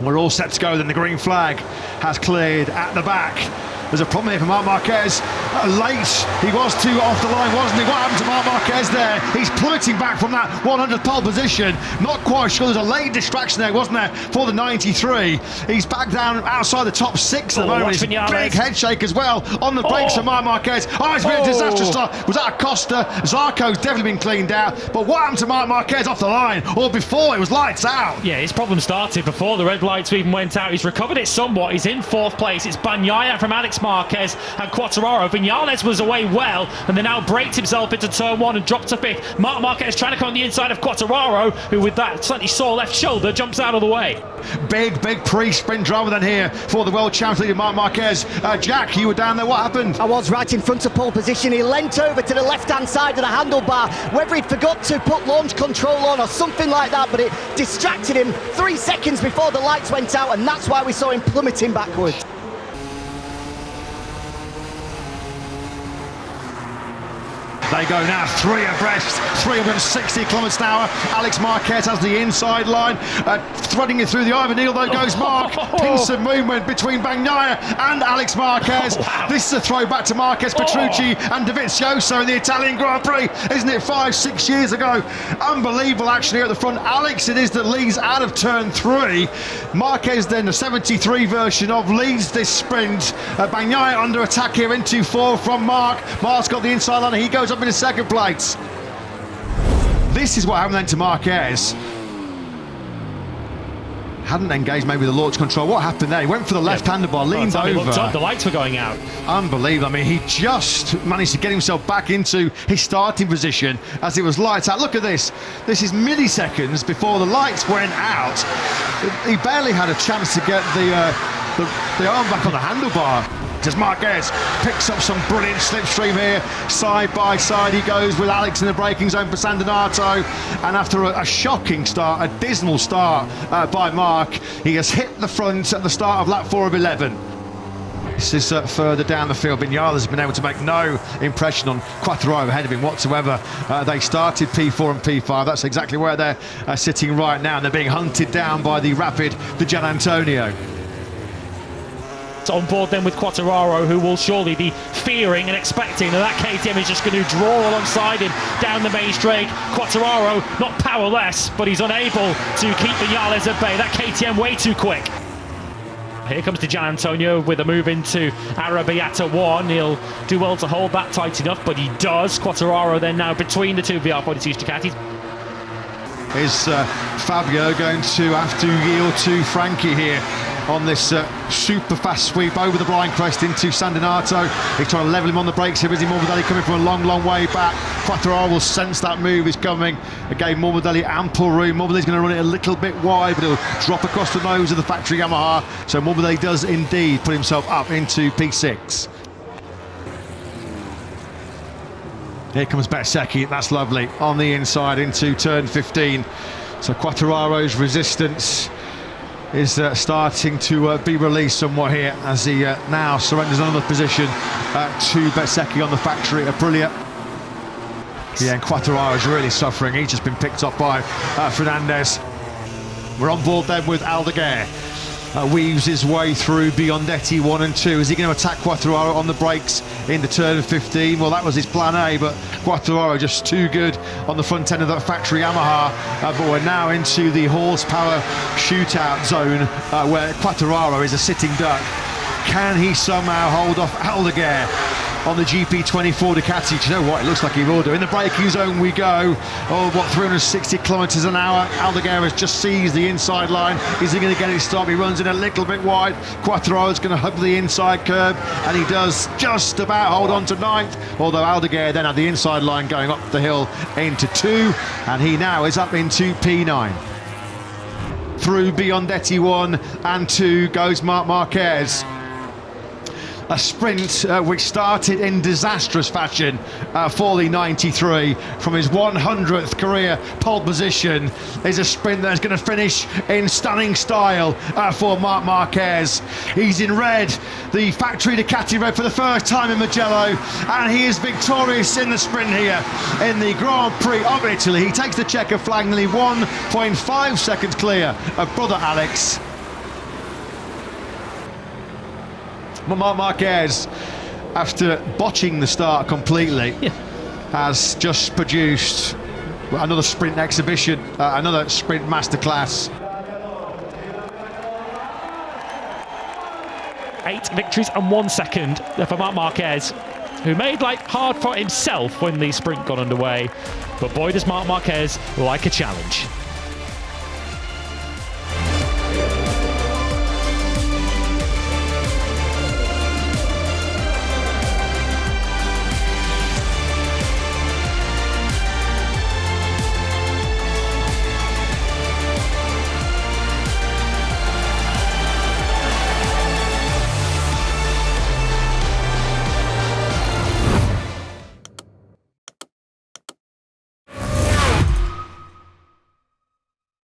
We're all set to go, then the green flag has cleared at the back. There's a problem here for Marc Marquez. Late, he was too off the line, wasn't he? What happened to Marc Marquez there? He's plummeting back from that 100th pole position. Not quite sure. There's a late distraction there, wasn't there, for the 93. He's back down outside the top 6 at the moment. It's a big head shake as well on the brakes for Marc Marquez. Oh, it's been a disastrous start. Was that Acosta? Zarco's definitely been cleaned out. But what happened to Marc Marquez off the line? Or before, it was lights out. Yeah, his problem started before the red lights even went out. He's recovered it somewhat. He's in 4th place. It's Bagnaia from Alex Marquez and Quartararo. Vinales was away well and then now braked himself into turn 1 and dropped to 5th. Marc Marquez trying to come on the inside of Quartararo, who with that slightly sore left shoulder jumps out of the way. Big pre-sprint drama then here for the world champion leader Marc Marquez. Jack, you were down there, what happened? I was right in front of pole position. He leant over to the left-hand side of the handlebar, whether he'd forgot to put launch control on or something like that, but it distracted him 3 seconds before the lights went out, and that's why we saw him plummeting backwards. They go now 3 abreast, 360 kilometres an hour. Alex Marquez has the inside line, threading it through the eye of a needle. Though goes Marc. Pincer movement between Bagnaia and Alex Marquez. Wow. This is a throwback to Marquez, Petrucci and Dovizioso in the Italian Grand Prix, isn't it? 5-6 years ago. Unbelievable action here at the front. Alex it is that leads out of turn 3. Marquez then, the 73 version of, leads this sprint. Bagnaia under attack here into 4 from Marc. Marc's got the inside line, he goes up in 2nd place. This is what happened then to Marquez. Hadn't engaged maybe the launch control. What happened there? He went for the left handlebar, leaned over. Looked up, the lights were going out. Unbelievable. I mean, he just managed to get himself back into his starting position as it was lights out. Look at this. This is milliseconds before the lights went out. He barely had a chance to get the arm back on the handlebar. As Marquez picks up some brilliant slipstream here, side by side he goes with Alex in the braking zone for San Donato, and after a shocking start, a dismal start by Marc, he has hit the front at the start of lap 4 of 11. This is further down the field. Vinales has been able to make no impression on Quartararo ahead of him whatsoever. They started P4 and P5. That's exactly where they're sitting right now, and they're being hunted down by the rapid, the Gian Antonio. On board then with Quartararo, who will surely be fearing and expecting that KTM is just going to draw alongside him down the main straight. Quartararo not powerless, but he's unable to keep Vinales at bay. That KTM way too quick. Here comes the Gian Antonio with a move into Arrabbiata 1. He'll do well to hold that tight enough, but he does. Quartararo then now between the two VR42 Ducatis. Is Fabio going to have to yield to Frankie here on this super fast sweep over the blind crest into San Donato? He's trying to level him on the brakes here, isn't he? Morbidelli coming from a long way back. Quartararo will sense that move is coming. Again, Morbidelli ample room. Morbidelli's going to run it a little bit wide, but he'll drop across the nose of the factory Yamaha. So Morbidelli does indeed put himself up into P6. Here comes Bezzecchi, that's lovely, on the inside into turn 15. So Quartararo's resistance is starting to be released somewhat here as he now surrenders another position to Bezzecchi on the factory Aprilia. Yeah, and Quartararo's really suffering. He's just been picked up by Fernandez. We're on board then with Aldeguer. Weaves his way through Biondetti 1 and 2. Is he going to attack Quartararo on the brakes into turn 15? Well, that was his plan A, but Quartararo just too good on the front end of that factory Yamaha. But we're now into the horsepower shootout zone where Quartararo is a sitting duck. Can he somehow hold off Aldeguer on the GP24 Ducati? Do you know what? It looks like he will do. In the braking zone we go. Oh, what, 360 kilometres an hour. Aldeguer has just seized the inside line. Is he going to get it stopped? He runs in a little bit wide. Quartararo's going to hug the inside curb, and he does just about hold on to 9th, although Aldeguer then had the inside line going up the hill into 2, and he now is up into P9. Through Biondetti 1 and 2 goes Marc Marquez. A sprint which started in disastrous fashion for the 93 from his 100th career pole position is a sprint that is going to finish in stunning style for Marc Marquez. He's in red, the factory Ducati red for the first time in Mugello, and he is victorious in the sprint here in the Grand Prix of Italy. He takes the checker flag nearly 1.5 seconds clear of brother Alex. Marc Marquez, after botching the start completely, has just produced another sprint exhibition, another sprint masterclass. 8 victories and 1 second for Marc Marquez, who made life hard for himself when the sprint got underway. But boy, does Marc Marquez like a challenge.